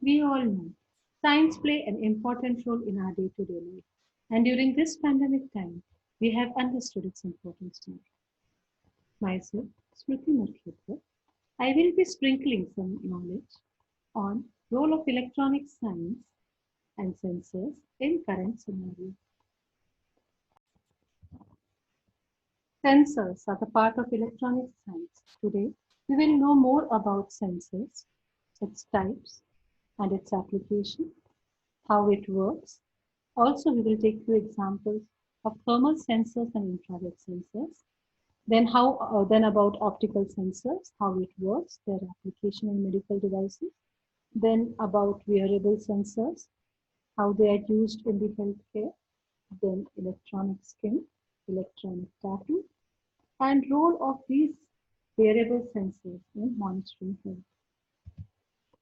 We all know science play an important role in our day-to-day life. And during this pandemic time, we have understood its importance more. Myself, Smriti Murkhetkar, I will be sprinkling some knowledge on role of electronic science and sensors in current scenario. Sensors are the part of electronic science. Today, we will know more about sensors, its types, and its application, how it works. Also, we will take few examples of thermal sensors and infrared sensors. Then about optical sensors, how it works, their application in medical devices. Then about wearable sensors, how they are used in the healthcare. Then electronic skin, electronic tattoo, and role of these wearable sensors in monitoring health.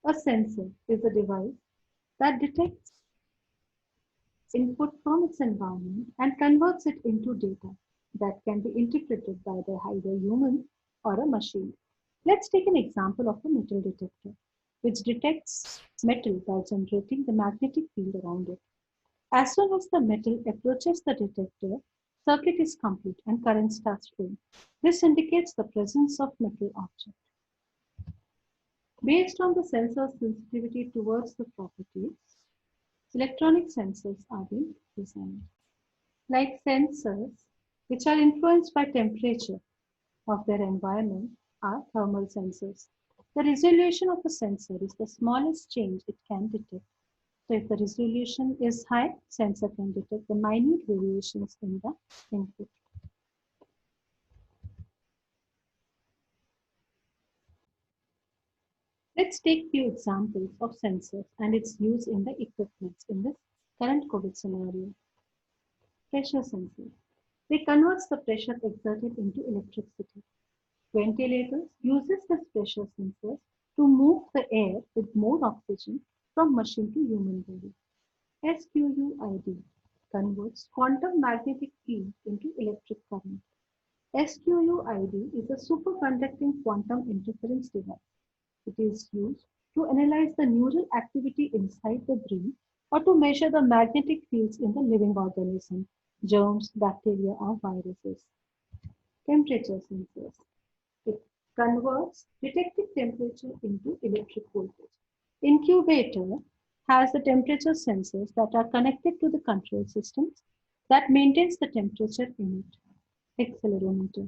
A sensor is a device that detects input from its environment and converts it into data that can be interpreted by either human or a machine. Let's take an example of a metal detector, which detects metal by generating the magnetic field around it. As soon as the metal approaches the detector, circuit is complete and current starts flowing. This indicates the presence of metal object. Based on the sensor's sensitivity towards the properties, electronic sensors are being designed. Like sensors, which are influenced by temperature of their environment, are thermal sensors. The resolution of a sensor is the smallest change it can detect. So if the resolution is high, sensor can detect the minute variations in the input. Let's take few examples of sensors and its use in the equipments in this current COVID scenario. Pressure sensors. They converts the pressure exerted into electricity. Ventilators uses this pressure sensors to move the air with more oxygen from machine to human body. SQUID converts quantum magnetic field into electric current. SQUID is a superconducting quantum interference device. It is used to analyze the neural activity inside the brain or to measure the magnetic fields in the living organism, germs, bacteria, or viruses. Temperature sensors. It converts detected temperature into electric voltage. Incubator has the temperature sensors that are connected to the control systems that maintains the temperature in it. Accelerometer.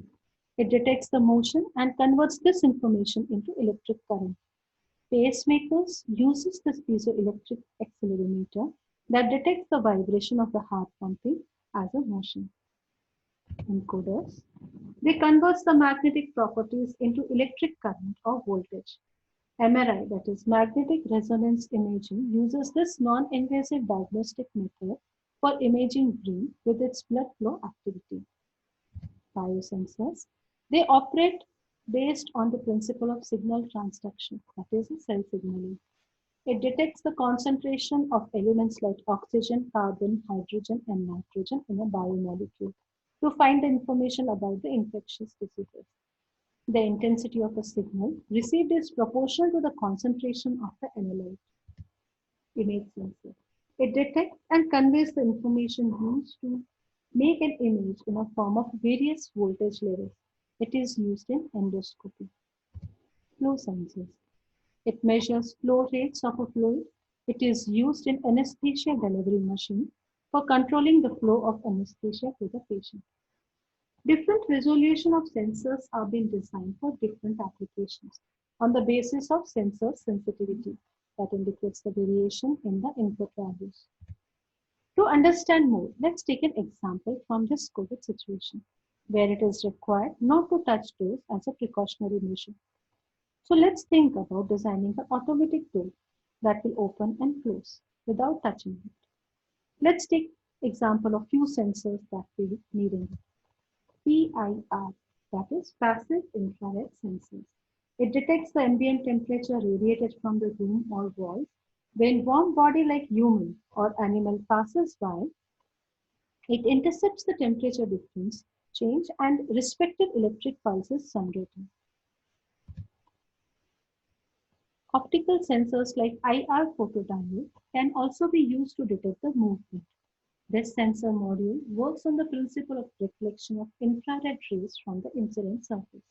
It detects the motion and converts this information into electric current. Pacemakers uses this piezoelectric accelerometer that detects the vibration of the heart pumping as a motion. Encoders. They converts the magnetic properties into electric current or voltage. MRI, that is magnetic resonance imaging, uses this non-invasive diagnostic method for imaging brain with its blood flow activity. Biosensors, they operate based on the principle of signal transduction, that is cell signaling. It detects the concentration of elements like oxygen, carbon, hydrogen, and nitrogen in a biomolecule to find the information about the infectious diseases. The intensity of a signal received is proportional to the concentration of the analyte. Image sensor. It detects and conveys the information used to make an image in a form of various voltage levels. It is used in endoscopy. Flow sensors. It measures flow rates of a fluid. It is used in anesthesia delivery machine for controlling the flow of anesthesia to the patient. Different resolution of sensors are being designed for different applications on the basis of sensor sensitivity that indicates the variation in the input values. To understand more, let's take an example from this COVID situation where it is required not to touch doors as a precautionary measure. So let's think about designing an automatic door that will open and close without touching it. Let's take example of few sensors that we need in it. PIR, that is passive infrared sensors. It detects the ambient temperature radiated from the room or walls. When warm body like human or animal passes by, it intercepts the temperature difference change and respective electric pulses generated. Optical sensors like IR photodiode can also be used to detect the movement. This sensor module works on the principle of reflection of infrared rays from the incident surface.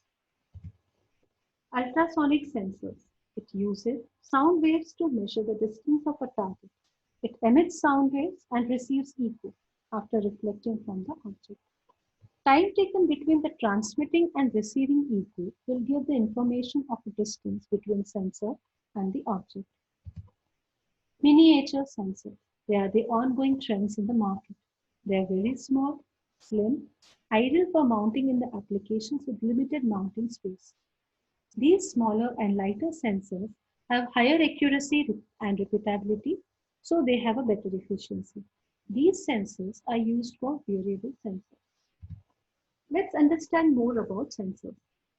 Ultrasonic sensors. It uses sound waves to measure the distance of a target. It emits sound waves and receives echo after reflecting from the object. Time taken between the transmitting and receiving echo will give the information of the distance between sensor and the object. Miniature sensors. They are the ongoing trends in the market. They are very small, slim, ideal for mounting in the applications with limited mounting space. These smaller and lighter sensors have higher accuracy and repeatability, so they have a better efficiency. These sensors are used for wearable sensors. Let's understand more about sensors.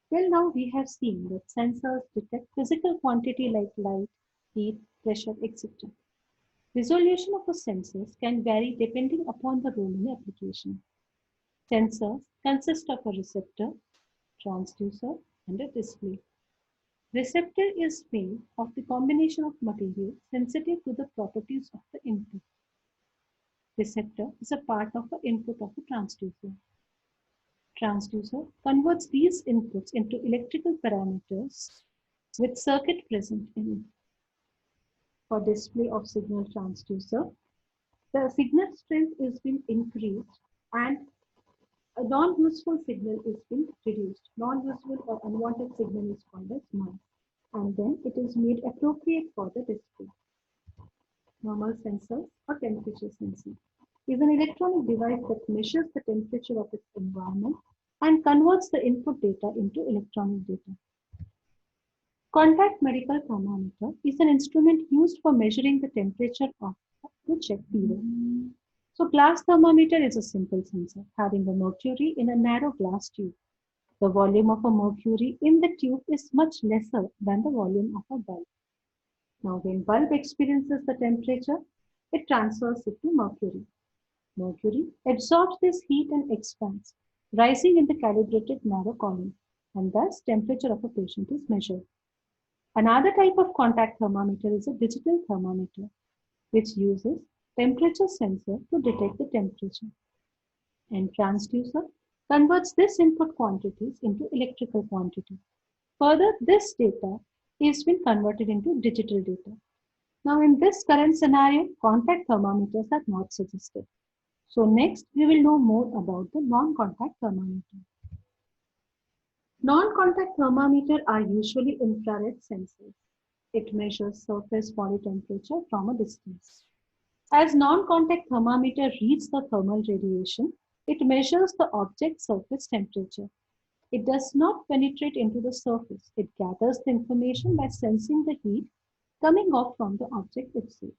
Till now, we have seen that sensors detect physical quantity like light, heat, pressure, etc. Resolution of the sensors can vary depending upon the role in the application. Sensors consist of a receptor, transducer, and a display. Receptor is made of the combination of material sensitive to the properties of the input. Receptor is a part of the input of the transducer. Transducer converts these inputs into electrical parameters with circuit present in it. For display of signal transducer, the signal strength is being increased and a non-useful signal is being reduced. Non-useful or unwanted signal is called as noise, and then it is made appropriate for the display. Normal sensors or temperature sensor is an electronic device that measures the temperature of its environment and converts the input data into electronic data. Contact medical thermometer is an instrument used for measuring the temperature of to check fever. So glass thermometer is a simple sensor having a mercury in a narrow glass tube. The volume of a mercury in the tube is much lesser than the volume of a bulb. Now when bulb experiences the temperature, it transfers it to mercury. Mercury absorbs this heat and expands, rising in the calibrated narrow column, and thus temperature of a patient is measured. Another type of contact thermometer is a digital thermometer, which uses temperature sensor to detect the temperature. And transducer converts this input quantities into electrical quantity. Further, this data is being converted into digital data. Now, in this current scenario, contact thermometers are not suggested. So next, we will know more about the non-contact thermometer. Non-contact thermometers are usually infrared sensors. It measures surface body temperature from a distance. As non-contact thermometer reads the thermal radiation, it measures the object's surface temperature. It does not penetrate into the surface. It gathers the information by sensing the heat coming off from the object itself.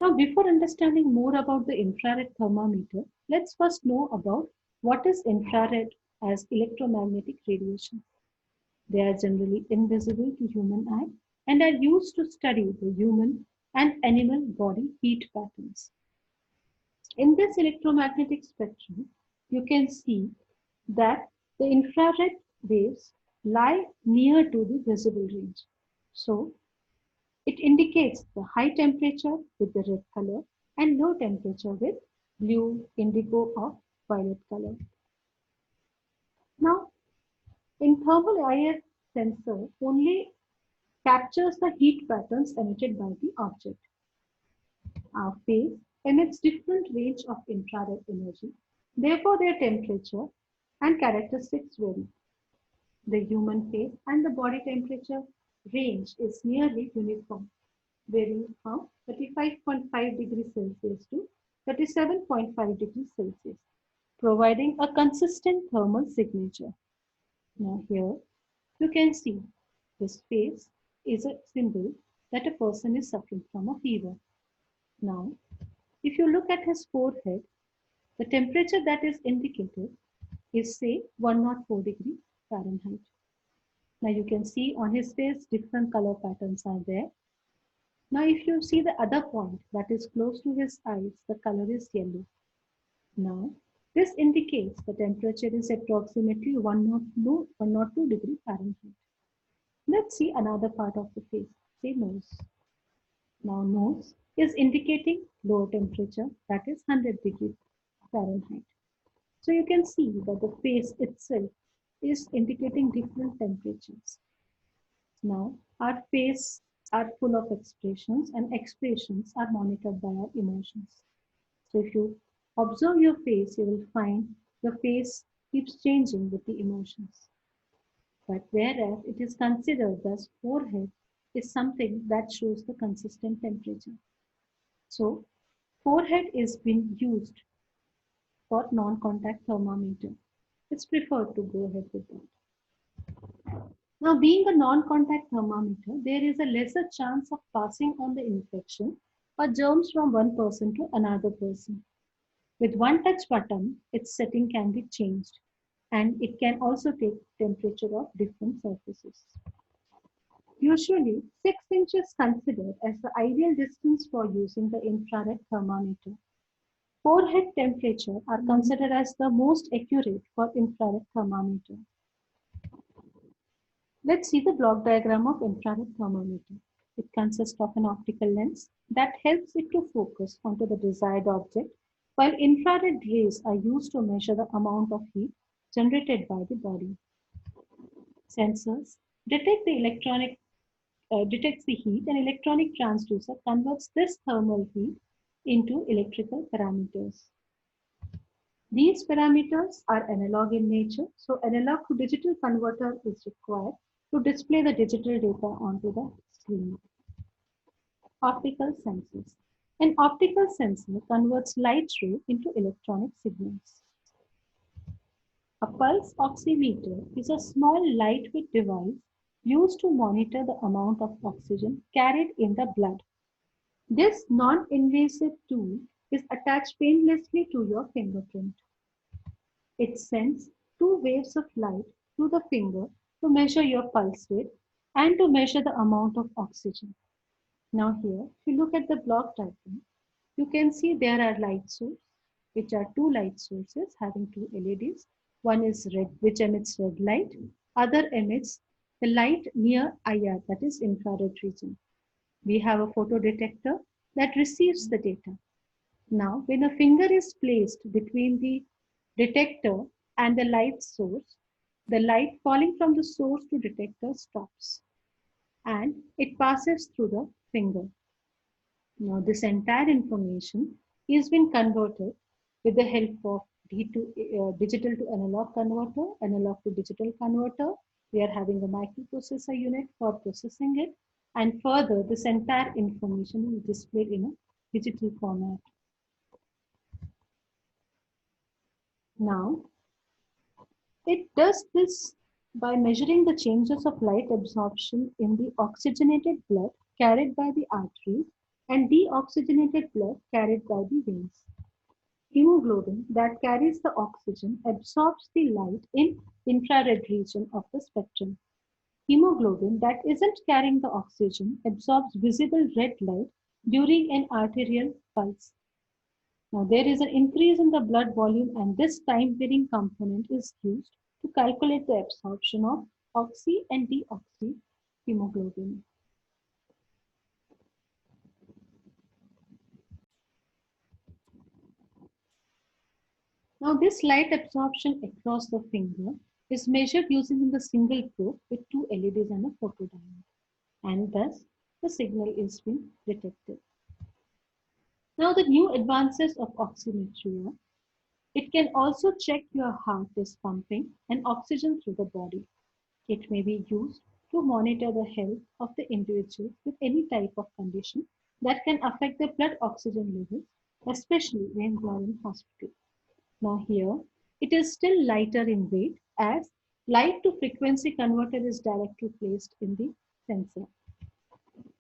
Now, before understanding more about the infrared thermometer, let's first know about what is infrared as electromagnetic radiation. They are generally invisible to human eye and are used to study the human and animal body heat patterns. In this electromagnetic spectrum, you can see that the infrared waves lie near to the visible range. So, it indicates the high temperature with the red color and low temperature with blue, indigo, or violet color. Now, in thermal IR sensor only captures the heat patterns emitted by the object. Our face emits different range of infrared energy. Therefore, their temperature and characteristics vary. The human face and the body temperature range is nearly uniform, varying from 35.5 degrees Celsius to 37.5 degrees Celsius, providing a consistent thermal signature. Now here you can see this face is a symbol that a person is suffering from a fever. Now, if you look at his forehead, the temperature that is indicated is say 104 degrees Fahrenheit. Now you can see on his face different color patterns are there. Now if you see the other point that is close to his eyes, the color is yellow. Now this indicates the temperature is approximately 102 degrees Fahrenheit. Let's see another part of the face, say nose. Now nose is indicating low temperature, that is 100 degrees Fahrenheit. So you can see that the face itself is indicating different temperatures. Now our face are full of expressions and expressions are monitored by our emotions. So if you observe your face, you will find your face keeps changing with the emotions. But whereas it is considered as forehead is something that shows the consistent temperature. So forehead is being used for non-contact thermometer. It's preferred to go ahead with that. Now, being a non-contact thermometer, there is a lesser chance of passing on the infection or germs from one person to another person. With one touch button, its setting can be changed and it can also take temperature of different surfaces. Usually, 6 inches considered as the ideal distance for using the infrared thermometer. Forehead temperature are considered as the most accurate for infrared thermometer. Let's see the block diagram of infrared thermometer. It consists of an optical lens that helps it to focus onto the desired object, while infrared rays are used to measure the amount of heat generated by the body. Sensors detect the detects the heat, and electronic transducer converts this thermal heat into electrical parameters. These parameters are analog in nature, so analog to digital converter is required to display the digital data onto the screen. Optical sensors. An optical sensor converts light ray into electronic signals. A pulse oximeter is a small lightweight device used to monitor the amount of oxygen carried in the blood. This non-invasive tool is attached painlessly to your fingerprint. It sends 2 waves of light to the finger to measure your pulse rate and to measure the amount of oxygen. Now here, if you look at the block diagram, you can see there are light sources, which are 2 light sources having 2 LEDs. One is red, which emits red light. Other emits the light near IR, that is infrared region. We have a photo detector that receives the data. Now, when a finger is placed between the detector and the light source, the light falling from the source to detector stops and it passes through the finger. Now, this entire information is been converted with the help of digital to analog to digital converter. We are having a microprocessor unit for processing it, and further, this entire information is displayed in a digital format. Now, it does this by measuring the changes of light absorption in the oxygenated blood carried by the arteries and deoxygenated blood carried by the veins. Hemoglobin that carries the oxygen absorbs the light in infrared region of the spectrum. Hemoglobin that isn't carrying the oxygen absorbs visible red light during an arterial pulse. Now there is an increase in the blood volume and this time varying component is used to calculate the absorption of oxy and deoxy hemoglobin. Now this light absorption across the finger is measured using the single probe with 2 LEDs and a photodiode, and thus the signal is being detected. Now the new advances of oximetry, it can also check your heart is pumping and oxygen through the body. It may be used to monitor the health of the individual with any type of condition that can affect the blood oxygen levels, especially when you are in hospital. Now here, it is still lighter in weight as light to frequency converter is directly placed in the sensor.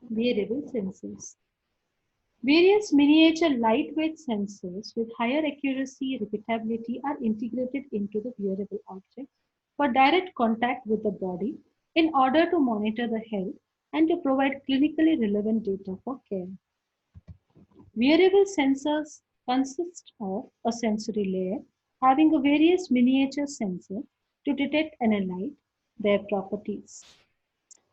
Wearable sensors. Various miniature lightweight sensors with higher accuracy repeatability are integrated into the wearable objects for direct contact with the body in order to monitor the health and to provide clinically relevant data for care. Wearable sensors consist of a sensory layer having a various miniature sensors to detect and analyze their properties.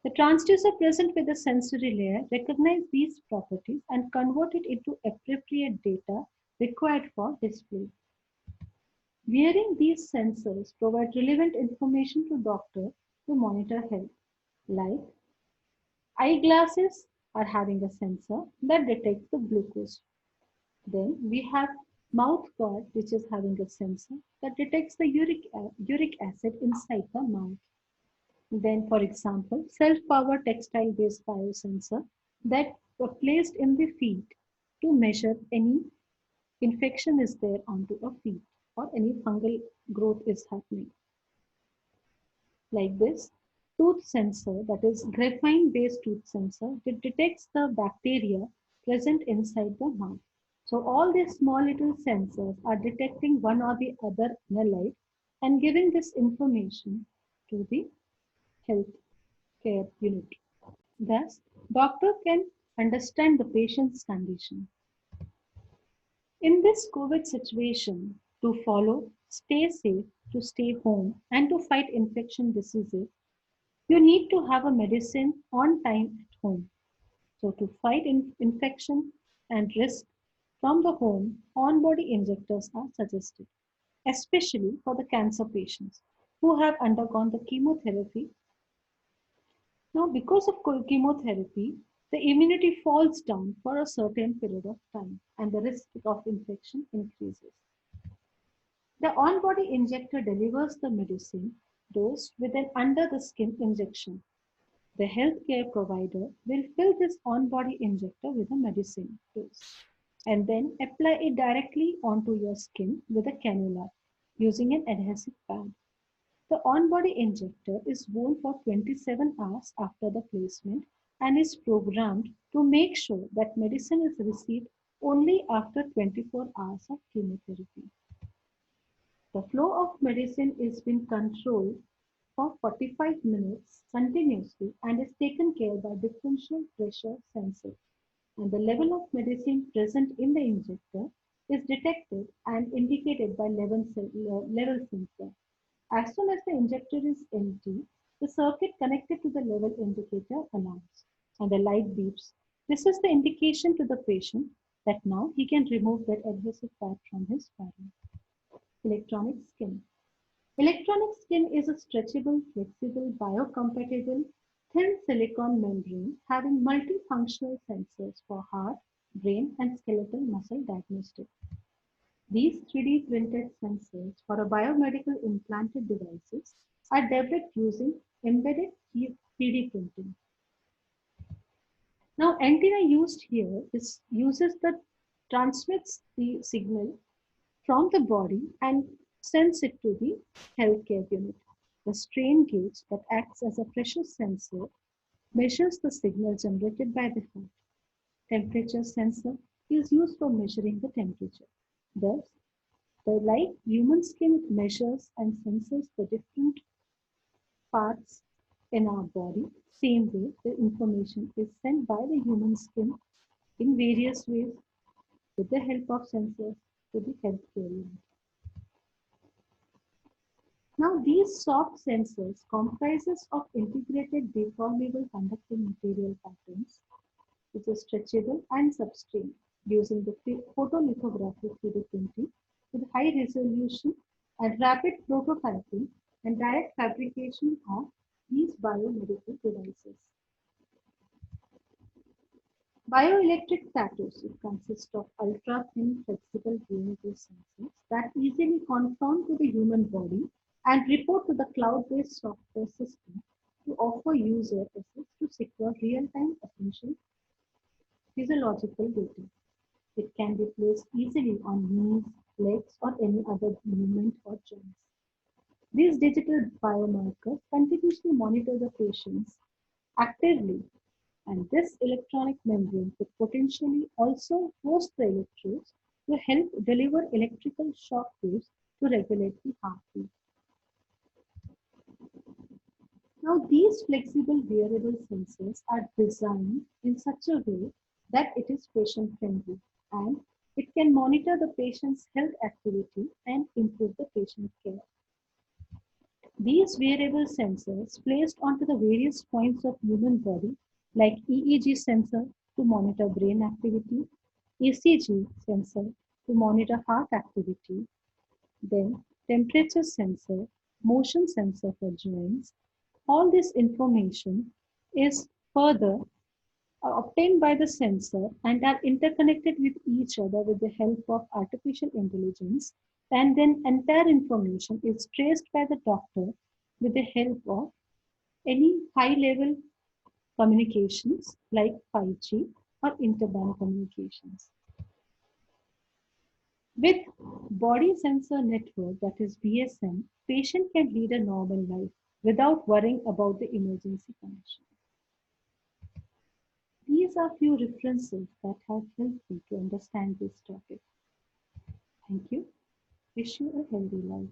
The transducer present with the sensory layer recognize these properties and convert it into appropriate data required for display. Wearing these sensors provide relevant information to doctor to monitor health, like eyeglasses are having a sensor that detects the glucose. Then we have mouth guard, which is having a sensor that detects the uric acid inside the mouth. Then, for example, self-powered textile-based biosensor that were placed in the feet to measure any infection is there onto a feet or any fungal growth is happening. Like this, tooth sensor, that is graphene-based tooth sensor, that detects the bacteria present inside the mouth. So all these small little sensors are detecting one or the other analyte and giving this information to the health care unit. Thus, doctor can understand the patient's condition. In this COVID situation, to follow, stay safe, to stay home, and to fight infection diseases, you need to have a medicine on time at home. So, to fight infection and risk from the home, on-body injectors are suggested, especially for the cancer patients who have undergone the chemotherapy. Now, because of chemotherapy, the immunity falls down for a certain period of time and the risk of infection increases. The on-body injector delivers the medicine dosed with an under-the-skin injection. The healthcare provider will fill this on-body injector with a medicine dose and then apply it directly onto your skin with a cannula using an adhesive pad. The on-body injector is worn for 27 hours after the placement and is programmed to make sure that medicine is received only after 24 hours of chemotherapy. The flow of medicine is being controlled for 45 minutes continuously and is taken care by differential pressure sensor. And the level of medicine present in the injector is detected and indicated by level sensor. As soon as the injector is empty, the circuit connected to the level indicator alarms and the light beeps. This is the indication to the patient that now he can remove that adhesive pad from his body. Electronic skin. Electronic skin is a stretchable, flexible, biocompatible, thin silicon membrane having multifunctional sensors for heart, brain, and skeletal muscle diagnostics. These 3D printed sensors for a biomedical implanted devices are developed using embedded 3D printing. Now, antenna used here uses the transmits the signal from the body and sends it to the healthcare unit. The strain gauge that acts as a pressure sensor measures the signal generated by the heart. Temperature sensor is used for measuring the temperature. Thus, like human skin measures and senses the different parts in our body, same way the information is sent by the human skin in various ways with the help of sensors to the healthcare unit. Now these soft sensors comprises of integrated deformable conducting material patterns which is stretchable and substrate using the photolithography 3D printing with high resolution and rapid prototyping and direct fabrication of these biomedical devices. Bioelectric tattoos consist of ultra-thin flexible wearable sensors that easily conform to the human body and report to the cloud-based software system to offer user access to secure real-time essential physiological data. It can be placed easily on knees, legs, or any other movement or joints. These digital biomarkers continuously monitor the patients actively, and this electronic membrane could potentially also host the electrodes to help deliver electrical shock waves to regulate the heartbeat. Now, these flexible wearable sensors are designed in such a way that it is patient friendly and it can monitor the patient's health activity and improve the patient care. These wearable sensors placed onto the various points of human body like EEG sensor to monitor brain activity, ECG sensor to monitor heart activity, then temperature sensor, motion sensor for joints. All this information is further obtained by the sensor and are interconnected with each other with the help of artificial intelligence, and then entire information is traced by the doctor with the help of any high level communications like 5G or interband communications. With body sensor network, that is BSN, patient can lead a normal life without worrying about the emergency connection. These are few references that have helped me to understand this topic. Thank you. Wish you a healthy life.